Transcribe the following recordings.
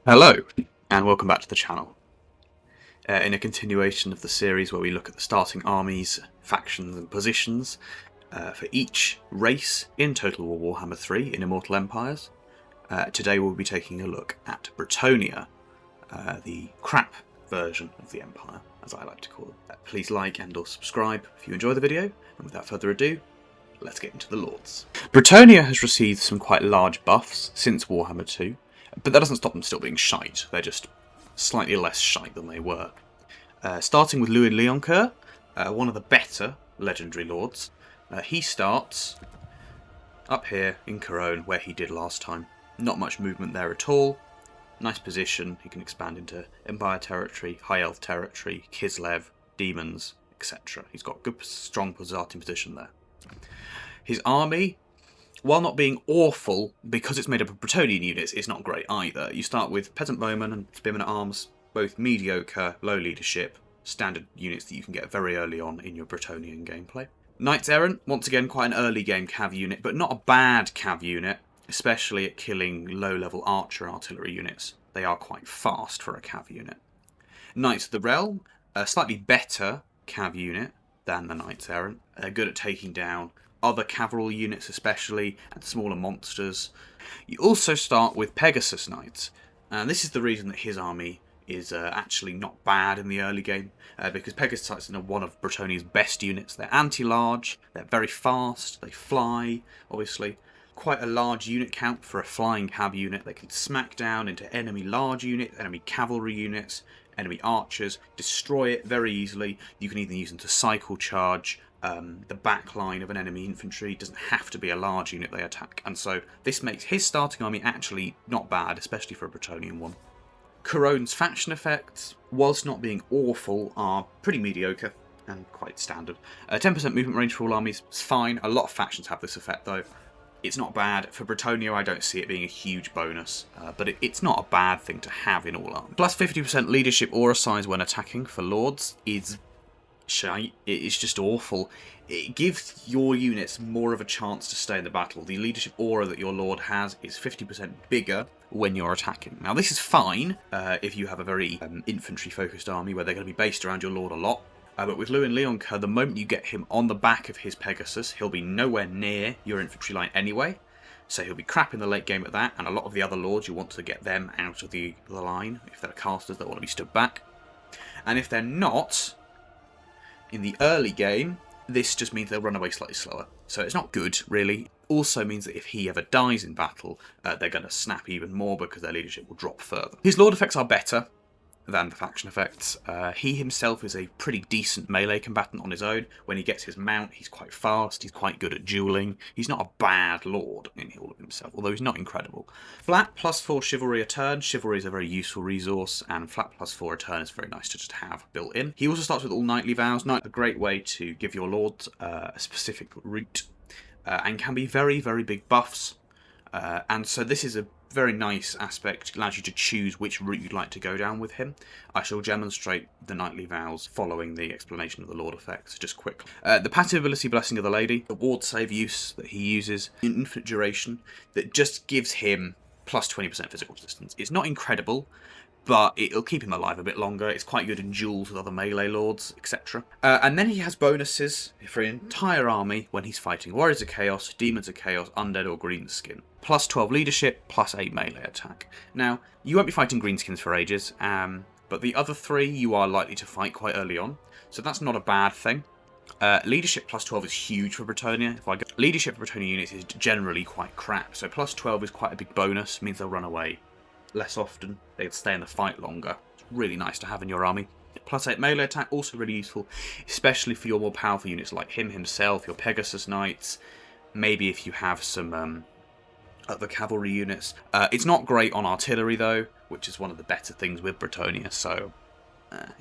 Hello, and welcome back to the channel. In a continuation of the series where we look at the starting armies, factions and positions for each race in Total War Warhammer 3 in Immortal Empires, today we'll be taking a look at Bretonnia, the crap version of the Empire, as I like to call it. Please like and or subscribe if you enjoy the video, and without further ado, let's get into the Lords. Bretonnia has received some quite large buffs since Warhammer 2, but that doesn't stop them still being shite. They're just slightly less shite than they were. Starting with Louen Leoncoeur, one of the better legendary lords. He starts up here in Cologne, where he did last time. Not much movement there at all. Nice position. He can expand into Empire territory, High Elf territory, Kislev, demons, etc. He's got a good, strong starting position there. His army, while not being awful, because it's made up of Bretonnian units, it's not great either. You start with Peasant Bowmen and Spearmen at Arms, both mediocre, low leadership, standard units that you can get very early on in your Bretonnian gameplay. Knights Errant, once again quite an early game cav unit, but not a bad cav unit, especially at killing low-level archer artillery units. They are quite fast for a cav unit. Knights of the Realm, a slightly better cav unit than the Knights Errant. They're good at taking down other cavalry units especially, and smaller monsters. You also start with Pegasus Knights, and this is the reason that his army is actually not bad in the early game, because Pegasus Knights are one of Bretonnia's best units. They're anti-large, they're very fast, they fly, obviously. Quite a large unit count for a flying cav unit. They can smack down into enemy large units, enemy cavalry units, enemy archers, destroy it very easily. You can even use them to cycle charge the back line of an enemy infantry. It doesn't have to be a large unit they attack, and so this makes his starting army actually not bad, especially for a Bretonnian one. Couronne's faction effects, whilst not being awful, are pretty mediocre and quite standard. 10% movement range for all armies is fine. A lot of factions have this effect though. It's not bad. For Bretonnia, I don't see it being a huge bonus, but it's not a bad thing to have in all armies. Plus 50% leadership aura size when attacking for Lords is shite. It's just awful. It gives your units more of a chance to stay in the battle. The leadership aura that your Lord has is 50% bigger when you're attacking. Now this is fine if you have a very infantry focused army where they're going to be based around your Lord a lot. But with Louen Leoncoeur, the moment you get him on the back of his Pegasus, he'll be nowhere near your infantry line anyway. So he'll be crap in the late game at that, and a lot of the other Lords, you want to get them out of the line. If they're casters, they want to be stood back. And if they're not, in the early game, this just means they'll run away slightly slower. So it's not good, really. Also means that if he ever dies in battle, they're going to snap even more because their leadership will drop further. His Lord effects are better than the faction effects. He himself is a pretty decent melee combatant on his own. When he gets his mount, he's quite fast, he's quite good at dueling. He's not a bad lord in all of himself, although he's not incredible. Flat +4 chivalry a turn. Chivalry is a very useful resource, and flat +4 a turn is very nice to just have built in. He also starts with all knightly vows. Knight, a great way to give your lords a specific route, and can be very, very big buffs. And so this is a very nice aspect. It allows you to choose which route you'd like to go down with him. I shall demonstrate the knightly vows following the explanation of the Lord effects, just quickly. The passive ability Blessing of the Lady, the ward save use that he uses, infinite duration, that just gives him plus 20% physical resistance. It's not incredible, but it'll keep him alive a bit longer. It's quite good in duels with other melee lords, etc. And then he has bonuses for an entire army when he's fighting Warriors of Chaos, Demons of Chaos, Undead or Greenskin. Plus 12 leadership, plus 8 melee attack. Now, you won't be fighting Greenskins for ages, but the other 3 you are likely to fight quite early on, so that's not a bad thing. Leadership plus 12 is huge for Bretonnia. Leadership for Bretonnia units is generally quite crap, so plus 12 is quite a big bonus, means they'll run away less often, they'll stay in the fight longer. It's really nice to have in your army. Plus 8 melee attack, also really useful, especially for your more powerful units like him himself, your Pegasus Knights, maybe if you have some other cavalry units. It's not great on artillery though, which is one of the better things with Bretonnia, so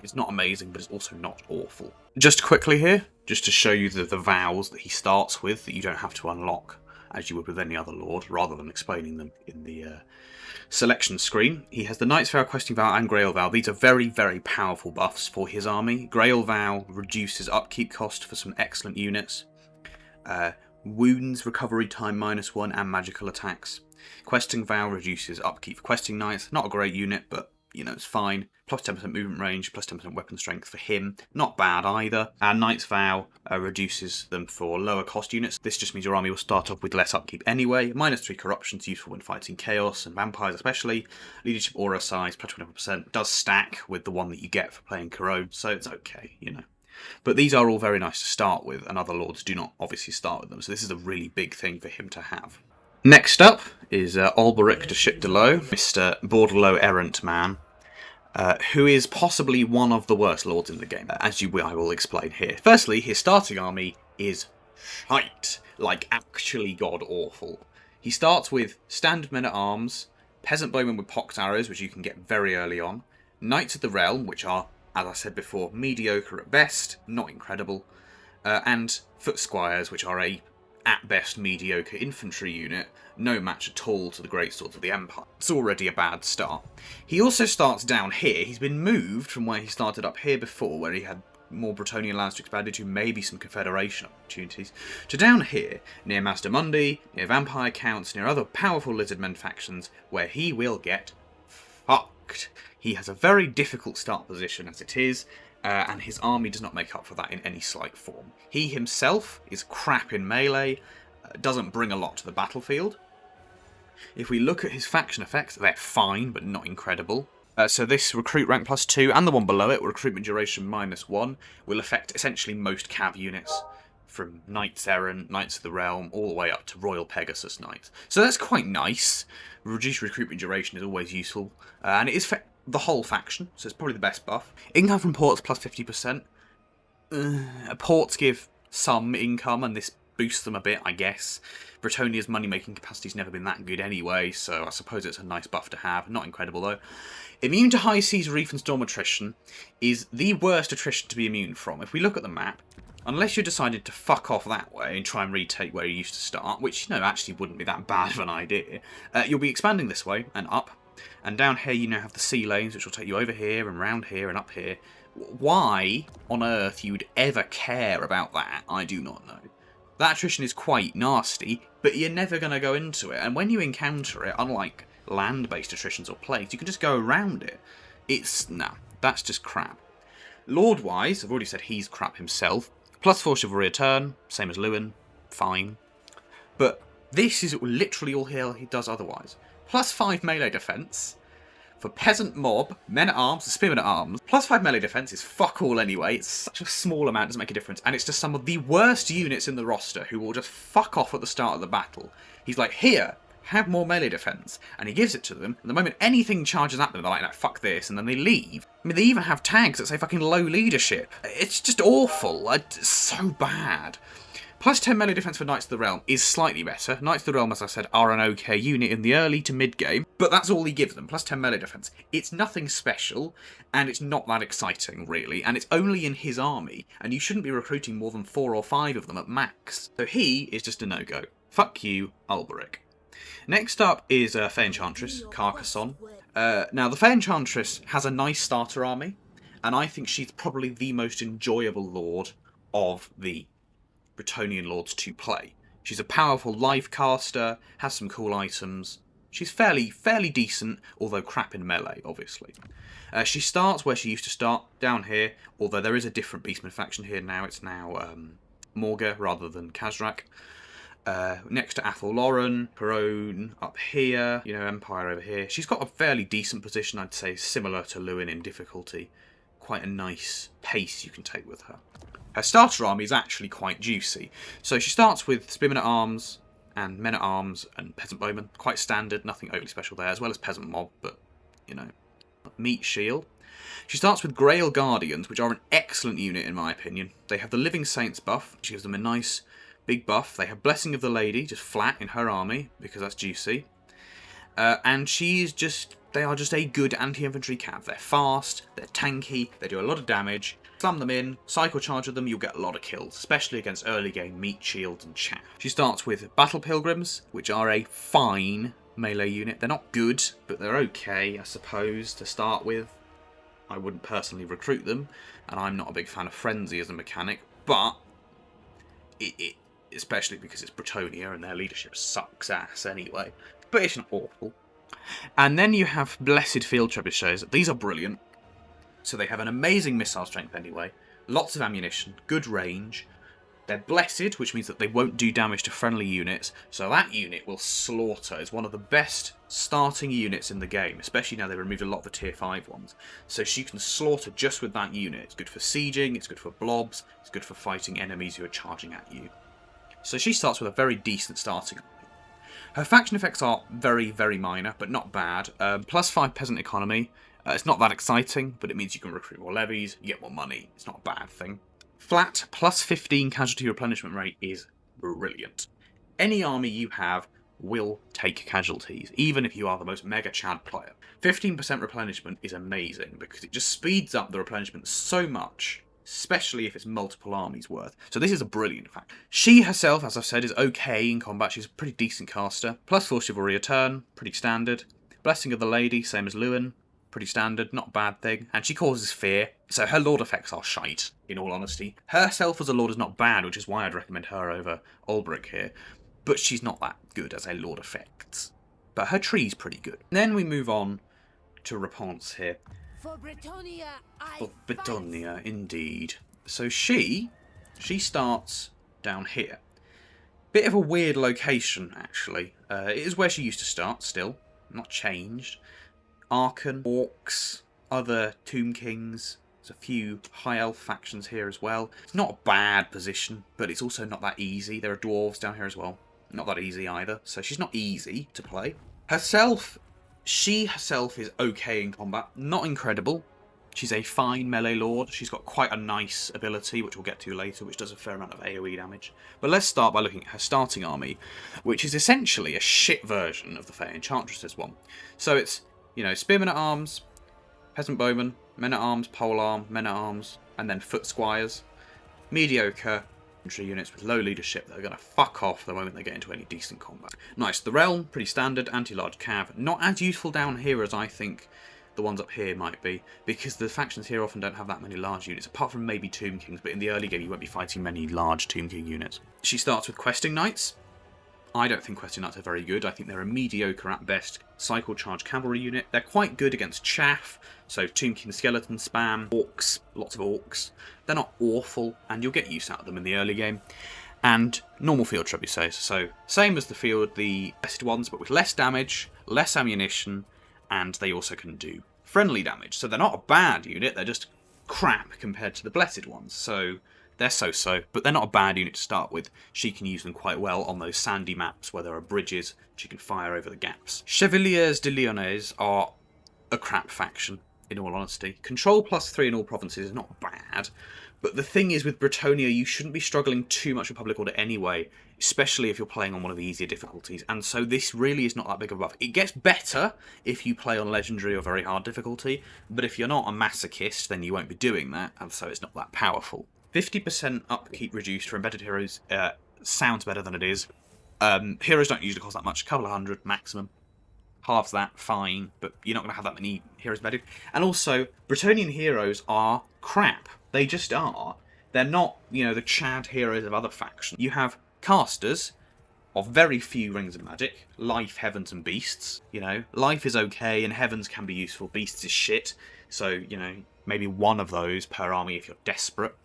it's not amazing, but it's also not awful. Just quickly here, just to show you the vows that he starts with that you don't have to unlock as you would with any other lord, rather than explaining them in the selection screen. He has the Knight's Vow, Questing Vow, and Grail Vow. These are very, very powerful buffs for his army. Grail Vow reduces upkeep cost for some excellent units. Wounds recovery time -1 and magical attacks. Questing Vow reduces upkeep for questing knights. Not a great unit, but you know, it's fine. Plus 10% movement range, plus 10% weapon strength for him. Not bad either. And Knight's Vow reduces them for lower cost units. This just means your army will start off with less upkeep anyway. -3 corruption's useful when fighting chaos and vampires especially. Leadership aura size, plus 21%. Does stack with the one that you get for playing Corrode, so it's okay, you know. But these are all very nice to start with, and other lords do not obviously start with them, so this is a really big thing for him to have. Next up is Alberic de Shitdeleaux, Mr. Bordelot Errant Man, who is possibly one of the worst lords in the game, as I will explain here. Firstly, his starting army is shite, like actually god-awful. He starts with standard men-at-arms, peasant bowmen with pocked arrows, which you can get very early on, Knights of the Realm, which are, as I said before, mediocre at best, not incredible, and foot squires, which are at best mediocre infantry unit, no match at all to the great swords of the Empire. It's already a bad start. He also starts down here. He's been moved from where he started up here before, where he had more Bretonnian lands to expand into, maybe some Confederation opportunities, to down here, near Mazda Mundi, near Vampire Counts, near other powerful Lizardmen factions, where he will get fucked. He has a very difficult start position as it is, and his army does not make up for that in any slight form. He himself is crap in melee, doesn't bring a lot to the battlefield. If we look at his faction effects, they're fine, but not incredible. So this recruit rank +2, and the one below it, recruitment duration -1, will affect essentially most cav units, from Knights Errant, Knights of the Realm, all the way up to Royal Pegasus Knights. So that's quite nice. Reduced recruitment duration is always useful, and it is for the whole faction, so it's probably the best buff. Income from ports +50%. Ports give some income, and this boosts them a bit, I guess. Bretonia's money-making capacity's never been that good anyway, so I suppose it's a nice buff to have. Not incredible, though. Immune to High Seas, Reef and Storm attrition is the worst attrition to be immune from. If we look at the map, unless you decided to fuck off that way and try and retake where you used to start, which, you know, actually wouldn't be that bad of an idea, you'll be expanding this way and up. And down here you now have the sea lanes, which will take you over here and round here and up here. Why on earth you'd ever care about that, I do not know. That attrition is quite nasty, but you're never going to go into it. And when you encounter it, unlike land-based attritions or plagues, you can just go around it. No, that's just crap. Lord-wise, I've already said he's crap himself. +4 chivalry a turn, same as Louen, fine. But this is literally all he does otherwise. +5 melee defense for peasant mob, men-at-arms, and spearmen-at-arms. +5 melee defense is fuck all anyway. It's such a small amount, it doesn't make a difference. And it's just some of the worst units in the roster who will just fuck off at the start of the battle. He's like, here, have more melee defense. And he gives it to them. And the moment anything charges at them, they're like, no, fuck this. And then they leave. I mean, they even have tags that say fucking low leadership. It's just awful. It's so bad. +10 melee defense for Knights of the Realm is slightly better. Knights of the Realm, as I said, are an okay unit in the early to mid-game, but that's all he gives them, +10 melee defense. It's nothing special, and it's not that exciting, really, and it's only in his army, and you shouldn't be recruiting more than 4 or 5 of them at max. So he is just a no-go. Fuck you, Alberic. Next up is Fay Enchantress, Carcassonne. Now, the Fay Enchantress has a nice starter army, and I think she's probably the most enjoyable lord of the Bretonnian lords to play. She's a powerful life caster, has some cool items. She's fairly decent, although crap in melee, obviously. She starts where she used to start, down here, although there is a different Beastman faction here now. It's now Morga rather than Khazrak. Next to Athel Lauren, Perone up here, you know, Empire over here. She's got a fairly decent position, I'd say, similar to Louen in difficulty. Quite a nice pace you can take with her. Her starter army is actually quite juicy. So she starts with spearmen-at-arms and men-at-arms and peasant bowmen. Quite standard, nothing overly special there, as well as peasant mob, but, you know, meat shield. She starts with Grail Guardians, which are an excellent unit in my opinion. They have the Living Saints buff, which gives them a nice big buff. They have Blessing of the Lady, just flat in her army, because that's juicy. And they are just a good anti-infantry cav. They're fast, they're tanky, they do a lot of damage. Slam them in, cycle charge them, you'll get a lot of kills, especially against early game meat shields and chaff. She starts with Battle Pilgrims, which are a fine melee unit. They're not good, but they're okay, I suppose, to start with. I wouldn't personally recruit them, and I'm not a big fan of Frenzy as a mechanic, but especially because it's Bretonnia and their leadership sucks ass anyway. but it's not awful. And then you have Blessed Field Trebuchets. These are brilliant. So they have an amazing missile strength anyway, lots of ammunition, good range. They're blessed, which means that they won't do damage to friendly units, so that unit will slaughter. It's one of the best starting units in the game, especially now they've removed a lot of the tier 5 ones. So she can slaughter just with that unit. It's good for sieging, it's good for blobs, it's good for fighting enemies who are charging at you. So she starts with a very decent starting army. Her faction effects are very, very minor, but not bad. +5 peasant economy. It's not that exciting, but it means you can recruit more levies, you get more money. It's not a bad thing. Flat +15 casualty replenishment rate is brilliant. Any army you have will take casualties, even if you are the most mega Chad player. 15% replenishment is amazing, because it just speeds up the replenishment so much, especially if it's multiple armies worth. So this is a brilliant fact. She herself, as I've said, is okay in combat. She's a pretty decent caster. +4 chivalry a turn, pretty standard. Blessing of the Lady, same as Louen. Pretty standard, not a bad thing. And she causes fear, so her lord effects are shite, in all honesty. Herself as a lord is not bad, which is why I'd recommend her over Alberic here. But she's not that good as a lord effect. But her tree's pretty good. And then we move on to Repanse here. For Bretonnia, For Bretonnia, indeed. So she starts down here. Bit of a weird location, actually. It is where she used to start, still. Not changed. Archon, Orcs, other Tomb Kings. There's a few High Elf factions here as well. It's not a bad position, but it's also not that easy. There are Dwarves down here as well. Not that easy either. So she's not easy to play. She herself is okay in combat. Not incredible. She's a fine melee lord. She's got quite a nice ability, which we'll get to later, which does a fair amount of AoE damage. But let's start by looking at her starting army, which is essentially a shit version of the Fay Enchantress one. So it's, you know, spearmen at arms, peasant bowmen, men at arms, polearm, men at arms, and then foot squires. Mediocre infantry units with low leadership that are going to fuck off the moment they get into any decent combat. Nice. The realm, pretty standard, anti-large cav. Not as useful down here as I think the ones up here might be, because the factions here often don't have that many large units, apart from maybe Tomb Kings, but in the early game you won't be fighting many large Tomb King units. She starts with Questing Knights. I don't think Questing Knights are very good. I think they're a mediocre at best cycle charge cavalry unit. They're quite good against chaff, so Tomb King skeleton spam, orcs, lots of orcs. They're not awful, and you'll get use out of them in the early game. And normal field trebuchets, so same as the best ones, but with less damage, less ammunition, and they also can do friendly damage. So they're not a bad unit, they're just crap compared to the blessed ones. So they're so-so, but they're not a bad unit to start with. She can use them quite well on those sandy maps where there are bridges. She can fire over the gaps. Chevaliers de Lyonnaise are a crap faction, in all honesty. Control +3 in all provinces is not bad, but the thing is with Bretonnia, you shouldn't be struggling too much with public order anyway, especially if you're playing on one of the easier difficulties, and so this really is not that big of a buff. It gets better if you play on legendary or very hard difficulty, but if you're not a masochist, then you won't be doing that, and so it's not that powerful. 50% upkeep reduced for embedded heroes sounds better than it is. Heroes don't usually cost that much, a couple of hundred maximum. Halves that, fine, but you're not going to have that many heroes embedded. And also, Bretonnian heroes are crap. They just are. They're not, you know, the Chad heroes of other factions. You have casters of very few rings of magic. Life, heavens, and beasts. You know, life is okay, and heavens can be useful. Beasts is shit. So, you know, maybe one of those per army if you're desperate.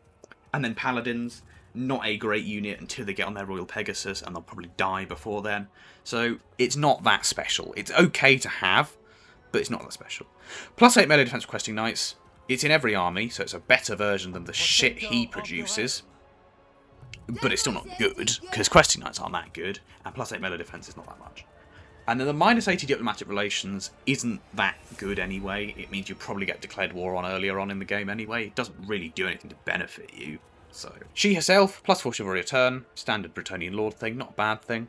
And then paladins, not a great unit until they get on their Royal Pegasus, and they'll probably die before then. So it's not that special. It's okay to have, but it's not that special. +8 melee defense for Questing Knights. It's in every army, so it's a better version than the shit he produces. But it's still not good, because Questing Knights aren't that good, and +8 melee defense is not that much. And then the -80 diplomatic relations isn't that good anyway. It means you probably get declared war on earlier on in the game anyway. It doesn't really do anything to benefit you. So she herself, +4 chivalry a turn, standard Bretonnian lord thing, not a bad thing.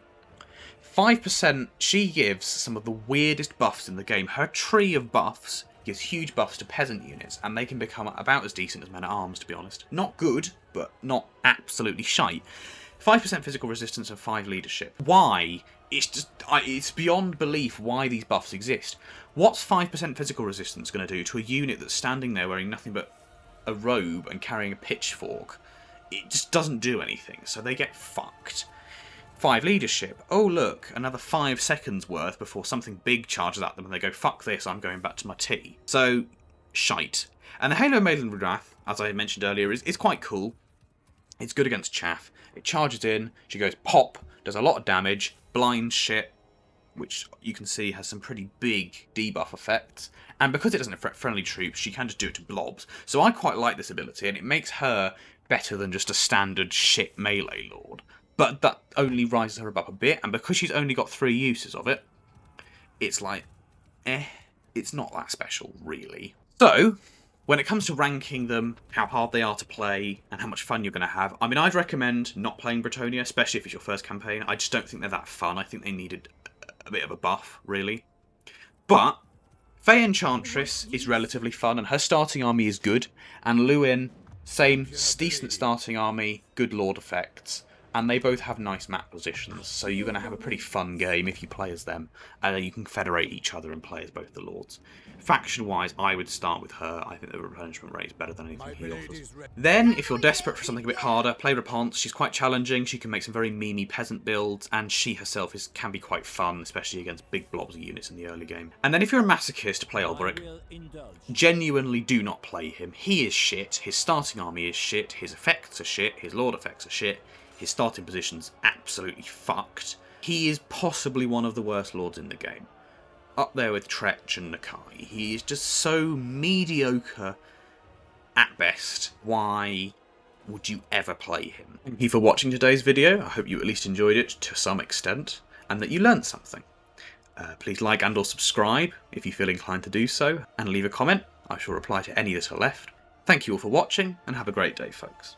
5%, she gives some of the weirdest buffs in the game. Her tree of buffs gives huge buffs to peasant units, and they can become about as decent as men at arms, to be honest. Not good, but not absolutely shite. 5% physical resistance and 5 leadership. Why? It's beyond belief why these buffs exist. What's 5% physical resistance going to do to a unit that's standing there wearing nothing but a robe and carrying a pitchfork? It just doesn't do anything, so they get fucked. 5 leadership. Oh look, another 5 seconds worth before something big charges at them and they go, fuck this, I'm going back to my tea. So, shite. And the Halo Maiden Wrath, as I mentioned earlier, is quite cool. It's good against chaff. It charges in, she goes pop, does a lot of damage, blinds shit, which you can see has some pretty big debuff effects. And because it doesn't affect friendly troops, she can just do it to blobs. So I quite like this ability, and it makes her better than just a standard shit melee lord. But that only rises her above a bit, and because she's only got 3 uses of it, it's like, it's not that special, really. So, when it comes to ranking them, how hard they are to play, and how much fun you're going to have, I mean, I'd recommend not playing Bretonnia, especially if it's your first campaign. I just don't think they're that fun. I think they needed a bit of a buff, really. But Fay Enchantress is relatively fun, and her starting army is good. And Louen, same, decent starting army, good lord effects. And they both have nice map positions, so you're going to have a pretty fun game if you play as them. And you can federate each other and play as both the lords. Faction-wise, I would start with her. I think the replenishment rate is better than anything he offers. Then, if you're desperate for something a bit harder, play Repanse. She's quite challenging. She can make some very memey peasant builds, and she herself can be quite fun, especially against big blobs of units in the early game. And then if you're a masochist, play Alberic. Genuinely do not play him. He is shit. His starting army is shit. His effects are shit. His lord effects are shit. His starting position's absolutely fucked. He is possibly one of the worst lords in the game. Up there with Tretch and Nakai. He is just so mediocre at best. Why would you ever play him? Thank you for watching today's video. I hope you at least enjoyed it to some extent, and that you learned something. Please like and or subscribe if you feel inclined to do so, and leave a comment. I shall reply to any that are left. Thank you all for watching, and have a great day, folks.